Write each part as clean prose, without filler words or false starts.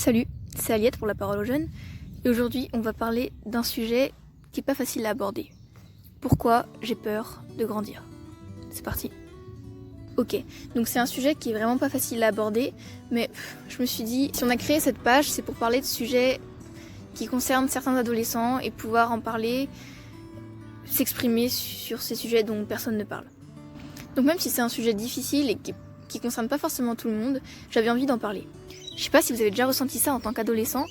Salut, c'est Aliette pour La Parole aux Jeunes et aujourd'hui on va parler d'un sujet qui est pas facile à aborder. Pourquoi j'ai peur de grandir? C'est parti. Ok, donc c'est un sujet qui est vraiment pas facile à aborder, mais je me suis dit, si on a créé cette page, c'est pour parler de sujets qui concernent certains adolescents et pouvoir en parler, s'exprimer sur ces sujets dont personne ne parle. Donc même si c'est un sujet difficile et qui concerne pas forcément tout le monde, j'avais envie d'en parler. Je sais pas si vous avez déjà ressenti ça en tant qu'adolescent,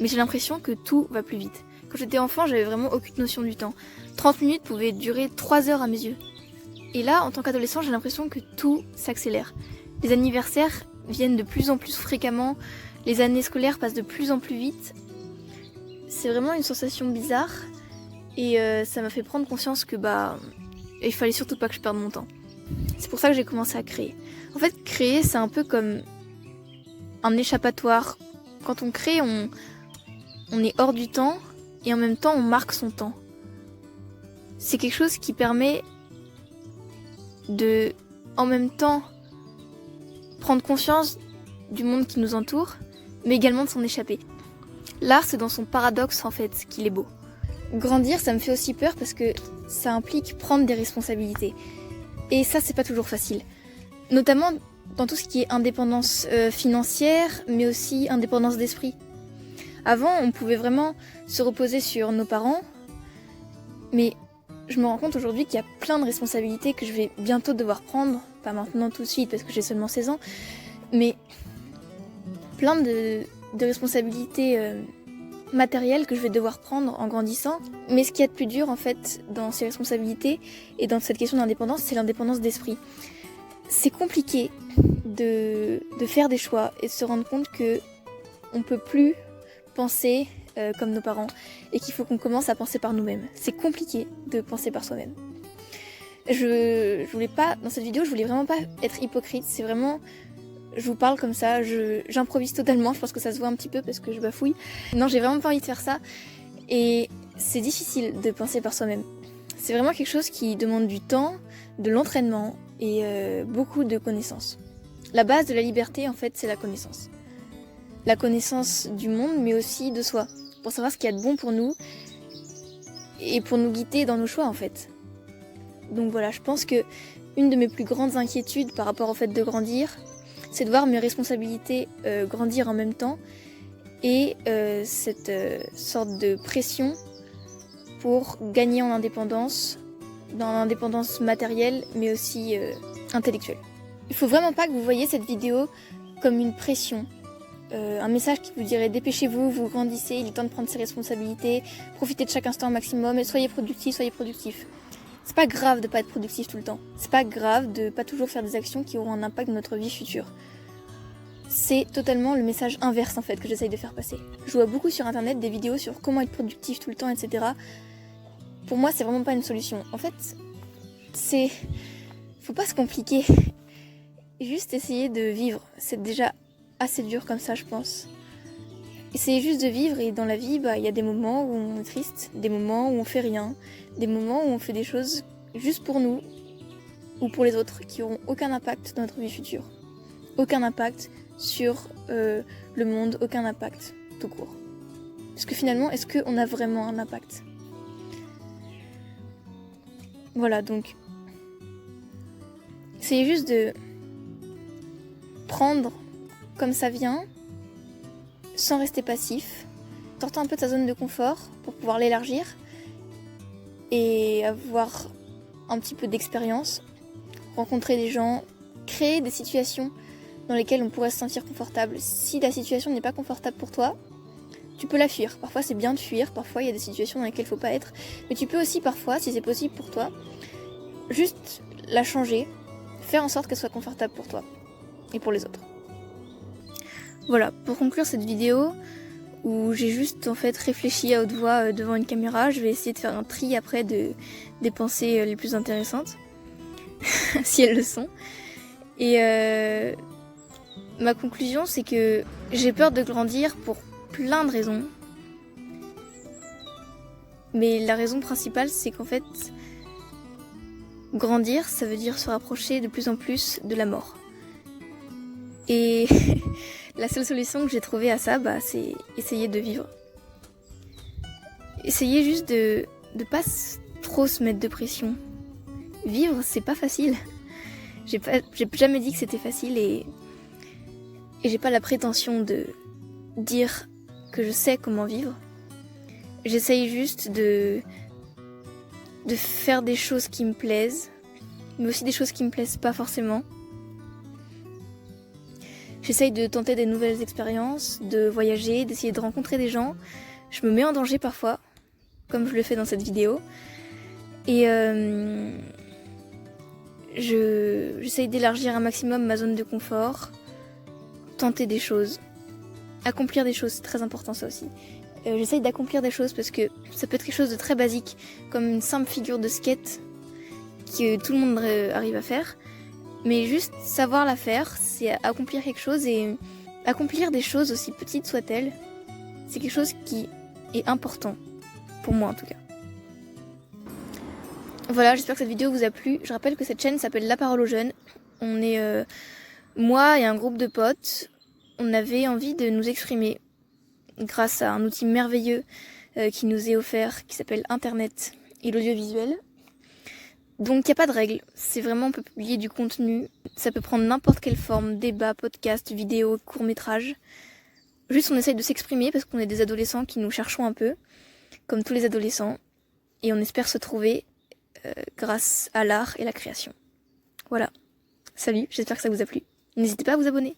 mais j'ai l'impression que tout va plus vite. Quand j'étais enfant, j'avais vraiment aucune notion du temps. 30 minutes pouvaient durer 3 heures à mes yeux. Et là, en tant qu'adolescent, j'ai l'impression que tout s'accélère. Les anniversaires viennent de plus en plus fréquemment, les années scolaires passent de plus en plus vite. C'est vraiment une sensation bizarre, et ça m'a fait prendre conscience que il fallait surtout pas que je perde mon temps. C'est pour ça que j'ai commencé à créer. En fait, créer, c'est un peu comme un échappatoire. Quand on crée, on est hors du temps et en même temps on marque son temps. C'est quelque chose qui permet de, en même temps, prendre conscience du monde qui nous entoure, mais également de s'en échapper. L'art, c'est dans son paradoxe en fait qu'il est beau. Grandir, ça me fait aussi peur parce que ça implique prendre des responsabilités. Et ça, c'est pas toujours facile. Notamment dans tout ce qui est indépendance financière, mais aussi indépendance d'esprit. Avant, on pouvait vraiment se reposer sur nos parents, mais je me rends compte aujourd'hui qu'il y a plein de responsabilités que je vais bientôt devoir prendre, pas maintenant tout de suite parce que j'ai seulement 16 ans, mais plein de responsabilités matérielles que je vais devoir prendre en grandissant. Mais ce qu'il y a de plus dur en fait dans ces responsabilités et dans cette question d'indépendance, c'est l'indépendance d'esprit. C'est compliqué de faire des choix et de se rendre compte que on peut plus penser comme nos parents et qu'il faut qu'on commence à penser par nous-mêmes. C'est compliqué de penser par soi-même. Je voulais pas, dans cette vidéo, je voulais vraiment pas être hypocrite. C'est vraiment, je vous parle comme ça, j'improvise totalement. Je pense que ça se voit un petit peu parce que je bafouille. Non, j'ai vraiment pas envie de faire ça. Et c'est difficile de penser par soi-même. C'est vraiment quelque chose qui demande du temps, de l'entraînement et beaucoup de connaissances. La base de la liberté, en fait, c'est la connaissance. La connaissance du monde, mais aussi de soi, pour savoir ce qu'il y a de bon pour nous et pour nous guider dans nos choix, en fait. Donc voilà, je pense que une de mes plus grandes inquiétudes par rapport au fait de grandir, c'est de voir mes responsabilités grandir en même temps et cette sorte de pression pour gagner en indépendance, dans l'indépendance matérielle, mais aussi intellectuelle. Il faut vraiment pas que vous voyez cette vidéo comme une pression. Un message qui vous dirait dépêchez-vous, vous grandissez, il est temps de prendre ses responsabilités, profitez de chaque instant au maximum et soyez productif, soyez productif. C'est pas grave de pas être productif tout le temps. C'est pas grave de pas toujours faire des actions qui auront un impact dans notre vie future. C'est totalement le message inverse en fait que j'essaye de faire passer. Je vois beaucoup sur internet des vidéos sur comment être productif tout le temps, etc. Pour moi, c'est vraiment pas une solution. En fait, faut pas se compliquer. Juste essayer de vivre. C'est déjà assez dur comme ça, je pense. Essayez juste de vivre et dans la vie, il y a des moments où on est triste, des moments où on fait rien, des moments où on fait des choses juste pour nous ou pour les autres qui auront aucun impact dans notre vie future. Aucun impact sur le monde, aucun impact tout court. Parce que finalement, est-ce qu'on a vraiment un impact ? Voilà, donc essayez juste de prendre comme ça vient, sans rester passif, sortant un peu de sa zone de confort pour pouvoir l'élargir et avoir un petit peu d'expérience, rencontrer des gens, créer des situations dans lesquelles on pourrait se sentir confortable. Si la situation n'est pas confortable pour toi, tu peux la fuir. Parfois c'est bien de fuir, parfois il y a des situations dans lesquelles il ne faut pas être, mais tu peux aussi parfois, si c'est possible pour toi, juste la changer, faire en sorte qu'elle soit confortable pour toi et pour les autres. Voilà, pour conclure cette vidéo où j'ai juste en fait réfléchi à haute voix devant une caméra, je vais essayer de faire un tri après des pensées les plus intéressantes, si elles le sont. Et ma conclusion, c'est que j'ai peur de grandir pour plein de raisons. Mais la raison principale, c'est qu'en fait, grandir, ça veut dire se rapprocher de plus en plus de la mort. Et la seule solution que j'ai trouvée à ça, c'est essayer de vivre. Essayer juste de pas trop se mettre de pression. Vivre, c'est pas facile. J'ai jamais dit que c'était facile et j'ai pas la prétention de dire que je sais comment vivre. J'essaye juste de faire des choses qui me plaisent, mais aussi des choses qui me plaisent pas forcément. J'essaye de tenter des nouvelles expériences, de voyager, d'essayer de rencontrer des gens. Je me mets en danger parfois, comme je le fais dans cette vidéo. Et j'essaye d'élargir un maximum ma zone de confort, tenter des choses, accomplir des choses, c'est très important ça aussi. J'essaye d'accomplir des choses parce que ça peut être quelque chose de très basique, comme une simple figure de skate que tout le monde arrive à faire. Mais juste savoir la faire, c'est accomplir quelque chose, et accomplir des choses aussi petites soient-elles, c'est quelque chose qui est important, pour moi en tout cas. Voilà, j'espère que cette vidéo vous a plu. Je rappelle que cette chaîne s'appelle La Parole aux Jeunes. On est moi et un groupe de potes, on avait envie de nous exprimer grâce à un outil merveilleux qui nous est offert, qui s'appelle Internet et l'audiovisuel. Donc il n'y a pas de règle, c'est vraiment, on peut publier du contenu, ça peut prendre n'importe quelle forme, débat, podcast, vidéo, court-métrage. Juste on essaye de s'exprimer parce qu'on est des adolescents qui nous cherchons un peu, comme tous les adolescents, et on espère se trouver grâce à l'art et la création. Voilà, salut, j'espère que ça vous a plu. N'hésitez pas à vous abonner.